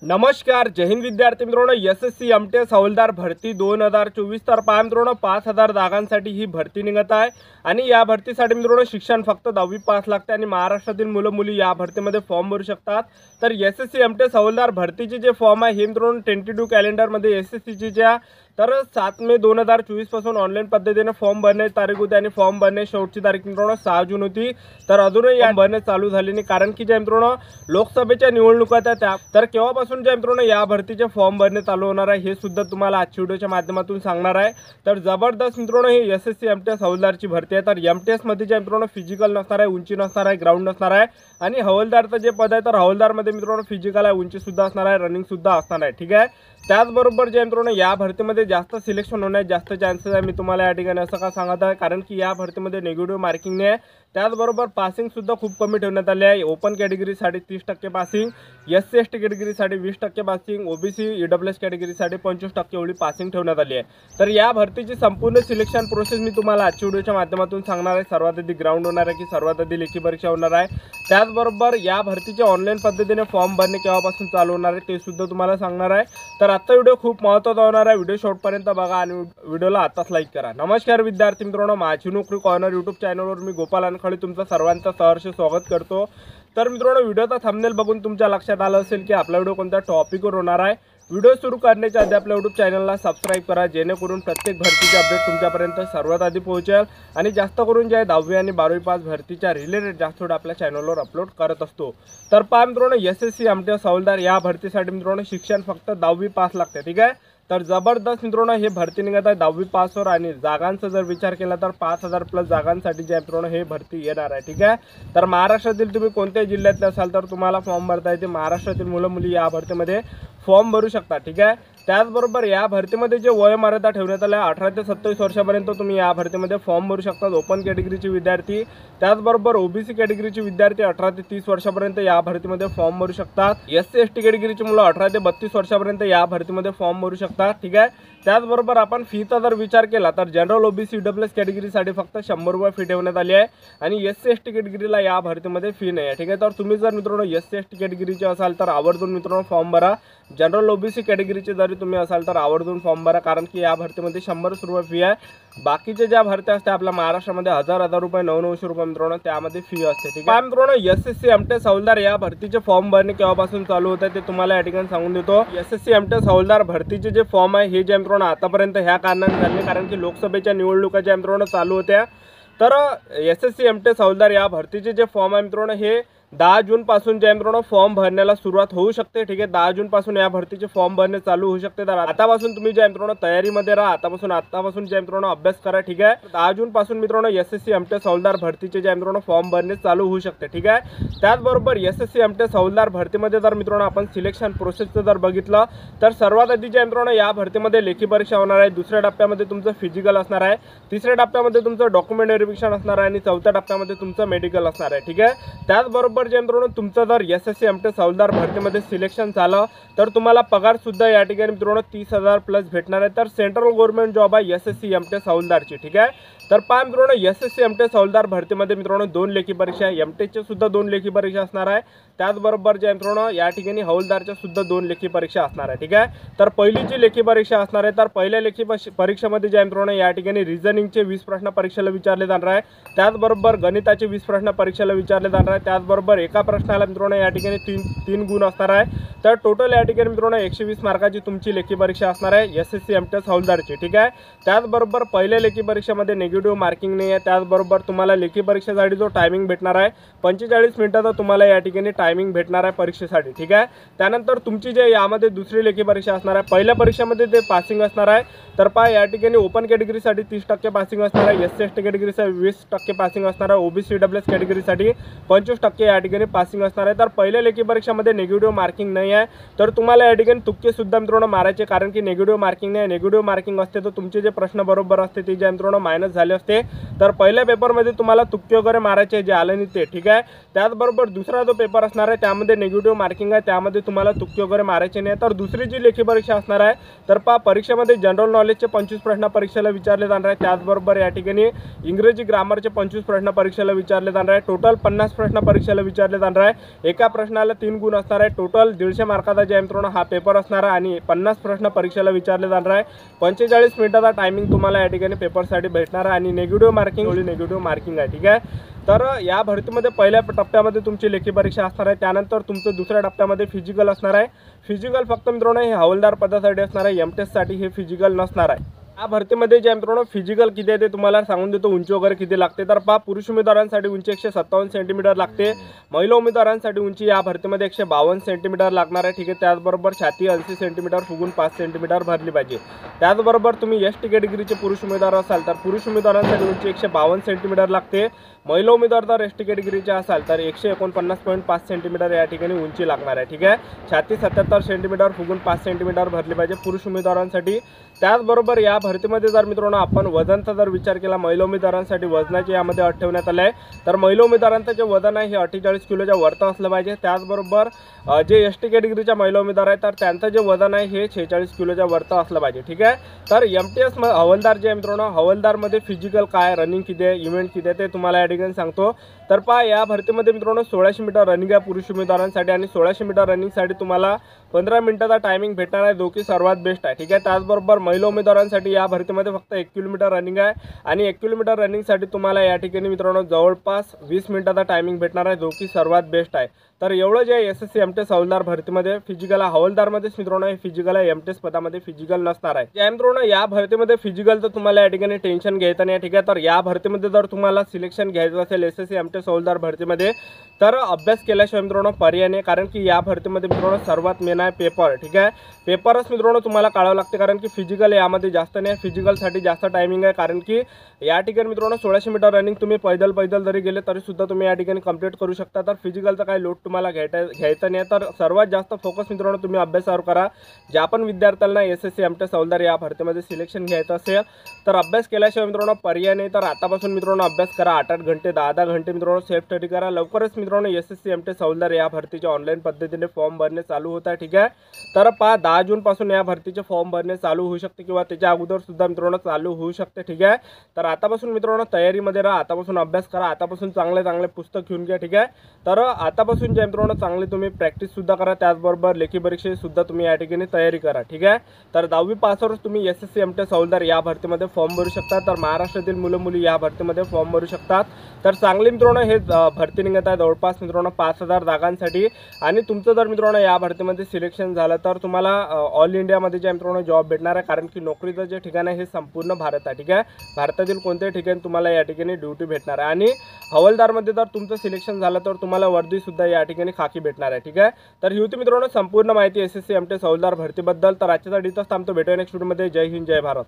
नमस्कार, जय हिंद विद्यार्थी मित्रांनो. एसएससी एमटीएस हवालदार भरती 2024 तर पहा मित्रांनो 5000 जागांसाठी ही भरती निघत आहे आणि या भरतीसाठी मित्रांनो शिक्षण फक्त 10वी पास लागते आणि महाराष्ट्रातील मुलं मुली या भरतीमध्ये फॉर्म भरू शकतात. तर एसएससी एमटीएस हवालदार भरतीचे जे फॉर्म आहे हे मित्रांनो टेंटेटिव्ह कॅलेंडरमध्ये एसएससीच्या तर 7 मे 2024 पासून ऑनलाईन पद्धतीने फॉर्म भरण्याची तारीख होती आणि फॉर्म भरण्याची शेवटची तारीख मित्रांनो 6 जून होती. तर अजूनही या भरणे चालू झाले नाही, कारण की जे मित्रांनो लोकसभेच्या निवडणुका त्या तर केव्हापासून जे मित्रांनो या भरतीचे फॉर्म भरणे चालू होणार आहे हे सुद्धा तुम्हाला आजच्या व्हिडिओच्या माध्यमातून सांगणार आहे. तर जबरदस्त मित्रांनो हे एसएससी एमटीएस हवालदारची भरती आहे. तर एमटीएस मध्ये जे मित्रांनो फिजिकल नसणार आहे, उंची नसणार आहे, ग्राउंड नसणार आहे आणि हवालदारचं जे पद आहे तर हवालदारमध्ये मित्रांनो फिजिकल आहे, उंची सुद्धा असणार आहे, रनिंग सुद्धा असणार आहे. ठीक आहे. त्याचबरोबर जे मित्रांनो या भरतीमध्ये जास्त सिलेक्शन होण्याचे जास्त चान्सेस आहे. मी तुम्हाला या ठिकाणी असं का सांगत आहे, कारण की या भरतीमध्ये निगेटिव्ह मार्किंग नाही आहे. त्याचबरोबर पासिंग सुद्धा खूप कमी ठेवण्यात आले आहे. ओपन कॅटेगरीसाठी 30% पासिंग, एससी एसटी कॅटेगरीसाठी 20% पासिंग, ओबीसी ईडब्ल्यूएस कॅटेगरीसाठी 25% एवढी पासिंग ठेवण्यात आली आहे. तर या भरतीची संपूर्ण सिलेक्शन प्रोसेस मी तुम्हाला आजच्या व्हिडिओच्या माध्यमातून सांगणार आहे. सर्वात आधी ग्राउंड होणार आहे की सर्वात आधी लेखी परीक्षा होणार आहे. त्याचबरोबर या भरतीचे ऑनलाईन पद्धतीने फॉर्म भरणे केव्हापासून चालू होणार आहे ते सुद्धा तुम्हाला सांगणार आहे. तर आजचा व्हिडिओ खूप महत्त्वाचा होणार आहे. व्हिडिओ शेवटपर्यंत बघा आणि व्हिडिओला आताच लाईक करा. नमस्कार विद्यार्थी मित्रांनो, माझी नोकरी कॉर्नर यूट्यूब चॅनलवर मी गोपाल अनखळे तुमचं सर्वांचं सहर्ष स्वागत करतो. तर मित्रांनो व्हिडिओचा थंबनेल बघून तुमच्या लक्षात आलं असेल की आपला व्हिडिओ कोणत्या टॉपिकवर होणार आहे. व्हिडिओ सुरू करण्याच्या आधी आपल्या यूट्यूब चॅनलला सबस्क्राईब करा, जेणेकरून प्रत्येक भरतीचे अपडेट तुमच्यापर्यंत सर्वात आधी पोहोचेल आणि जास्त करून जे 10वी आणि 12वी पास भरतीच्या रिलेटेड जास्त आपल्या चॅनलवर अपलोड करत असतो. तर पहा मित्रांनो एसएससी एमटीएस हवालदार या भरतीसाठी मित्रांनो शिक्षण फक्त 10वी पास लागते. ठीक आहे. तर जबरदस्त मित्रांनो हे भरती निघत आहे 10वी पासवर आणि जागांचा जर विचार केला तर 5000 प्लस जागांसाठी जे मित्रांनो हे भरती येणार आहे. ठीक आहे. तर महाराष्ट्रातील तुम्ही कोणत्याही जिल्ह्यातले असाल तर तुम्हाला फॉर्म भरता येते. महाराष्ट्रातील मुलं मुली या भरतीमध्ये फॉर्म भरू शकता. ठीक आहे. त्याचबरोबर या भरतीमध्ये जे वयोमर्यादा ठेवण्यात आल्या 18 ते 27 वर्षापर्यंत तुम्ही या भरतीमध्ये फॉर्म भरू शकता. ओपन कॅटेगरीचे विद्यार्थी, त्याचबरोबर ओबीसी कॅटेगरीचे विद्यार्थी 18 ते 30 वर्षापर्यंत या भरतीमध्ये फॉर्म भरू शकतात. एससी एसटी कॅटेगरीची मुलं 18 ते 32 वर्षापर्यंत या भरतीमध्ये फॉर्म भरू शकतात. ठीक आहे. त्याचबरोबर आपण फीचा जर विचार केला तर जनरल ओबीसी ईडब्ल्यूएस कॅटेगरीसाठी फक्त 100 रुपये फी ठेवण्यात आली आहे आणि एससी एसटी कॅटेगरीला या भरतीमध्ये फी नाही आहे. ठीक आहे. तर तुम्ही जर मित्रांनो एससी एसटी कॅटेगरीचे असाल तर आवर्जून मित्रांनो फॉर्म भरा. जनरल ओबीसी कॅटेगरीचे जरी तुम्ही असाल तर आवर्जून फॉर्म भरा, कारण की या भरतीमध्ये 100 रुपये फी आहे. बाकीचे ज्या भरत्या असते आपल्या महाराष्ट्रामध्ये 1000 रुपये 900 रुपये मित्रांनो त्यामध्ये फी असते. ठीक आहे. मित्रांनो एसएससी एमटीएस हवालदार या भरतीचे फॉर्म भरणे केव्हापासून चालू होत आहे ते तुम्हाला या ठिकाणी सांगून देतो. एसएससी एमटीएस हवालदार भरतीचे जे फॉर्म आहे हे जे मित्रांनो आतापर्यंत ह्या कारणाने झाले कारण की लोकसभेच्या निवडणुका ज्या मित्रांनो चालू होत्या. तर एसएससी एमटीएस हवालदार या भरतीचे जे फॉर्म आहे मित्रांनो हे 10 जून पासून जे मित्रांनो फॉर्म भरण्याला सुरुवात होऊ शकते. ठीक आहे. 10 जून पासून या भरतीचे फॉर्म भरणे चालू होऊ शकते. तर आतापासून तुम्ही जे मित्रांनो तयारीमध्ये राहा, आतापासून जे मित्रांनो अभ्यास करा. ठीक आहे. 10 जून पासून मित्रांनो एसएससी एमटीएस हवालदार भरतीचे जे मित्रांनो फॉर्म भरणे चालू होऊ शकते. ठीक आहे. त्याचबरोबर एसएससी एमटीएस हवालदार भरतीमध्ये जर मित्रांनो आपण सिलेक्शन प्रोसेसचं जर बघितलं तर सर्वात आधी जे मित्रांनो या भरतीमध्ये लेखी परीक्षा होणार आहे. दुसऱ्या टप्प्यामध्ये तुमचं फिजिकल असणार आहे. तिसऱ्या टप्प्यामध्ये तुमचं डॉक्युमेंट व्हेरिफिकेशन असणार आहे आणि चौथ्या टप्प्यामध्ये तुमचं मेडिकल असणार आहे. ठीक आहे. त्याचबरोबर जे मित्रांनो तुमचं जर एसएससी एमटीएस हवालदार भरतीमध्ये सिलेक्शन झालं तर तुम्हाला पगार सुद्धा या ठिकाणी मित्रांनो 30,000 प्लस भेटणार आहे. तर सेंट्रल गव्हर्नमेंट जॉब आहे एसएससी एमटीएस हवालदारची. ठीक आहे. तर पहा मित्रांनो एसएससी एमटीएस हवालदार भरतीमध्ये मित्रांनो 2 लेखी परीक्षा आहे. एमटीएसच्या सुद्धा 2 लेखी परीक्षा असणार आहे. त्याचबरोबर जे मित्रांनो या ठिकाणी हवालदारच्या सुद्धा 2 लेखी परीक्षा असणार आहे. ठीक आहे. तर पहिली जी लेखी परीक्षा असणार आहे तर पहिल्या लेखी परीक्षेमध्ये जे मित्रांनो या ठिकाणी रिझनिंगचे 20 प्रश्न परीक्षेला विचारले जाणार आहे. त्याचबरोबर गणिताचे 20 प्रश्न परीक्षेला विचारले जाणार आहे. त्याचबरोबर एका प्रश्नाला मित्रांनो या ठिकाणी 3 गुण असणार आहे. तर टोटल या ठिकाणी मित्रांनो 120 मार्काची तुमची लेखी परीक्षा असणार आहे एसएससी एमटीएस हवालदारची. ठीक आहे. त्याचबरोबर पहिल्या लेखी परीक्षेमध्ये निगेटिव्ह मार्किंग नाही आहे. त्याचबरोबर तुम्हाला लेखी परीक्षेसाठी जो टायमिंग भेटणार आहे 45 मिनिटाचा तुम्हाला या ठिकाणी टायमिंग भेटणार आहे परीक्षेसाठी. ठीक आहे. त्यानंतर तुमची जे यामध्ये दुसरी लेखी परीक्षा असणार आहे. पहिल्या परीक्षेमध्ये ते पासिंग असणार आहे. तर पहा या ठिकाणी ओपन कॅटेगरीसाठी 30% पासिंग असणार आहे. एससी एसटी कॅटेगरीसाठी 20% पासिंग असणार आहे. ओबीसी ईडब्ल्यूएस कॅटेगरीसाठी 25% या ठिकाणी पासिंग असणार आहे. तर पहिल्या लेखी परीक्षेमध्ये निगेटिव्ह मार्किंग नाही आहे. तर तुम्हाला या ठिकाणी तुक्के सुद्धा मित्रांनो मारायचे, कारण की निगेटिव्ह मार्किंग नाही. निगेटिव्ह मार्किंग असते तर तुमचे जे प्रश्न बरोबर असते ते जे मित्रांनो मायनस झाले असते. तर पहिल्या पेपरमध्ये तुम्हाला तुक्के वगैरे मारायचे जे आले नाही ते. ठीक आहे. त्याचबरोबर दुसरा जो पेपर असणार आहे त्यामध्ये निगेटिव्ह मार्किंग आहे, त्यामध्ये तुम्हाला तुक्के वगैरे मारायचे नाही. तर दुसरी जी लेखी परीक्षा असणार आहे तर पहा परीक्षेमध्ये जनरल नॉलेजचे 25 प्रश्न परीक्षेला विचारले जाणार आहे. त्याचबरोबर या ठिकाणी इंग्रजी ग्रामरचे 25 प्रश्न परीक्षेला विचारले जाणार आहे. टोटल 50 प्रश्न परीक्षेला विचारले जाणार आहे। एका प्रश्नाला 3 गुण असणार आहे। टोटल 150 मार्काचा जे मित्रांनो हा पेपर असणार आहे आणि 50 प्रश्न परीक्षेला विचारले जाणार आहे। 45 मिनिटाचा टायमिंग तुम्हाला या ठिकाणी पेपरसाठी भेटणार आहे आणि निगेटिव्ह मार्किंग आहे। ठीक आहे, तर या भरतीमध्ये पहिल्या टप्प्यामध्ये तुमची लेखी परीक्षा असणार आहे। त्यानंतर तुमचं दुसऱ्या टप्प्यामध्ये फिजिकल असणार आहे। फिजिकल फक्त मित्रांनो हे हवालदार पदासाठी असणार आहे, एमटेस साठी हे फिजिकल नसणार आहे। या भरतीमध्ये जे मित्रांनो फिजिकल किती आहे ते तुम्हाला सांगून देतो। उंची वगैरे किती लागते तर पहा, पुरुष उमेदवारांसाठी उंची 157 सेंटीमीटर लागते। महिला उमेदवारांसाठी उंची या भरतीमध्ये 152 सेंटीमीटर लागणार आहे। ठीक आहे, त्याचबरोबर छाती 80 सेंटीमीटर फुगून 5 सेंटीमीटर भरली पाहिजे। त्याचबरोबर तुम्ही एस टी कॅटेगरीचे पुरुष उमेदवार असाल तर पुरुष उमेदवारांसाठी उंची 152 सेंटीमीटर लागते। महिला उमेदवार जर एस टी कॅटेगरीचे असाल तर 149.5 सेंटीमीटर या ठिकाणी उंची लागणार आहे। ठीक आहे, छाती 77 सेंटीमीटर फुगून 5 सेंटीमीटर भरली पाहिजे पुरुष उमेदवारांसाठी। त्याचबरोबर या भरतीमध्ये जर मित्रांनो आपण वजनचा जर विचार केला, महिला उमेदवारांसाठी वजनाचे यामध्ये अट ठेवण्यात आले आहे। तर महिला उमेदवारांचं जे वजन आहे हे 48 किलोच्या वरती असलं पाहिजे। त्याचबरोबर जे एस टी कॅटेगरीच्या महिला उमेदवार आहेत तर त्यांचं जे वजन आहे हे 46 किलोच्या वरती असलं पाहिजे। ठीक आहे, तर एमटीएस हवालदार जे मित्रांनो हवालदारमध्ये फिजिकल काय, रनिंग किती आहे, इव्हेंट किती आहे ते तुम्हाला या ठिकाणी सांगतो। तर पहा, या भरतीमध्ये मित्रांनो 1600 मीटर रनिंग आहे पुरुष उमेदवारांसाठी आणि 1600 मीटर रनिंगसाठी तुम्हाला 15 मिनिटाचा टायमिंग भेटणार आहे, जो की सर्वात बेस्ट आहे। ठीक आहे, त्याचबरोबर महिला उमेदवारांसाठी या भरतीमध्ये फक्त 1 किलोमीटर रनिंग आहे आणि 1 किलोमीटर रनिंगसाठी तुम्हाला या ठिकाणी मित्रांनो जवळपास 20 मिनिटाचा टायमिंग भेटणार आहे, जो की सर्वात बेस्ट आहे। तर एवढं जे एसएससी एमटेस हवालदार भरतीमध्ये फिजिकल आहे, हवालदारमध्येच मित्रांनो हे फिजिकल आहे, एमटेस पदामध्ये फिजिकल नसणार आहे। या मित्रांनो या भरतीमध्ये फिजिकल तर तुम्हाला या ठिकाणी टेन्शन घ्यायचं नाही। ठीक आहे, तर या भरतीमध्ये जर तुम्हाला सिलेक्शन घ्यायचं असेल एसएससी एमटेस हवालदार भरतीमध्ये तर अभ्यास केल्याशिवाय मित्रांनो पर्याय नाही, कारण की या भरतीमध्ये मित्रांनो सर्वात मेन आहे पेपर। ठीक आहे, पेपरच मित्रांनो तुम्हाला काढावं लागते, कारण की फिजिकल यामध्ये जास्त नाही, फिजिकलसाठी जास्त टायमिंग आहे। कारण की या ठिकाणी मित्रांनो 1600 मीटर रनिंग तुम्ही पैदल जरी गेले तरी सुद्धा तुम्ही या ठिकाणी कंप्लीट करू शकता। तर फिजिकलचा काही लोड तुम्हाला घ्यायचा नाही। तर सर्वात जास्त फोकस मित्रांनो तुम्ही अभ्यासावर करा। ज्या पण विद्यार्थ्यांना एसएससी एमटेस हवालदार या भरतीमध्ये सिलेक्शन घ्यायचं असेल तर अभ्यास केल्याशिवाय मित्रांनो पर्याय नाही। तर आतापासून मित्रांनो अभ्यास करा, 8-8 घंटे 10-10 घंटे मित्रांनो सेल्फ स्टडी करा। लवकरच मित्रांनो एसएससी एमटेस हवालदार या भरतीचे ऑनलाईन पद्धतीने फॉर्म भरणे चालू होत आहे। ठीक आहे, तर पहा 10 जून पासून या भरतीचे फॉर्म भरणे चालू होऊ शकते किंवा त्याच्या अगोदर सुद्धा मित्रांनो चालू होऊ शकते। ठीक आहे, तर आतापासून मित्रांनो तयारीमध्ये राहा, आतापासून अभ्यास करा, आतापासून चांगले पुस्तक घेऊन घ्या। ठीक आहे, तर आतापासून जे मित्रांनो चांगली तुम्ही प्रॅक्टिस सुद्धा करा, त्याचबरोबर लेखी परीक्षेची सुद्धा तुम्ही या ठिकाणी तयारी करा। ठीक आहे, तर 10वी पासवरच तुम्ही एसएससी एमटेस हवालदार या भरतीमध्ये फॉर्म भरू शकता। तर महाराष्ट्रातील मुलं मुली या भरतीमध्ये फॉर्म भरू शकतात। तर चांगली मित्रांनो हे भरती निघत आहे जवळपास मित्रांनो 5000 जागांसाठी आणि तुमचं जर मित्रांनो या भरतीमध्ये सिलेक्शन झालं तर तुम्हाला ऑल इंडियामध्ये जे मित्रांनो जॉब भेटणार आहे, कारण की नोकरीचं जे ठिकाण आहे हे संपूर्ण भारत आहे। ठीक आहे, भारतातील कोणत्याही ठिकाणी तुम्हाला या ठिकाणी ड्युटी भेटणार आहे आणि हवालदारमध्ये जर तुमचं सिलेक्शन झालं तर तुम्हाला वर्दी सुद्धा या ठिकाणी खाकी भेटणार आहे। ठीक आहे, तर ही होती मित्रांनो संपूर्ण माहिती एसएससी एमटेस हवालदार भरतीबद्दल। तर आजच्यासाठी इथंच थांबतो, भेटूया नेक्स्ट व्हिडिओमध्ये। जय हिंद, जय भारत।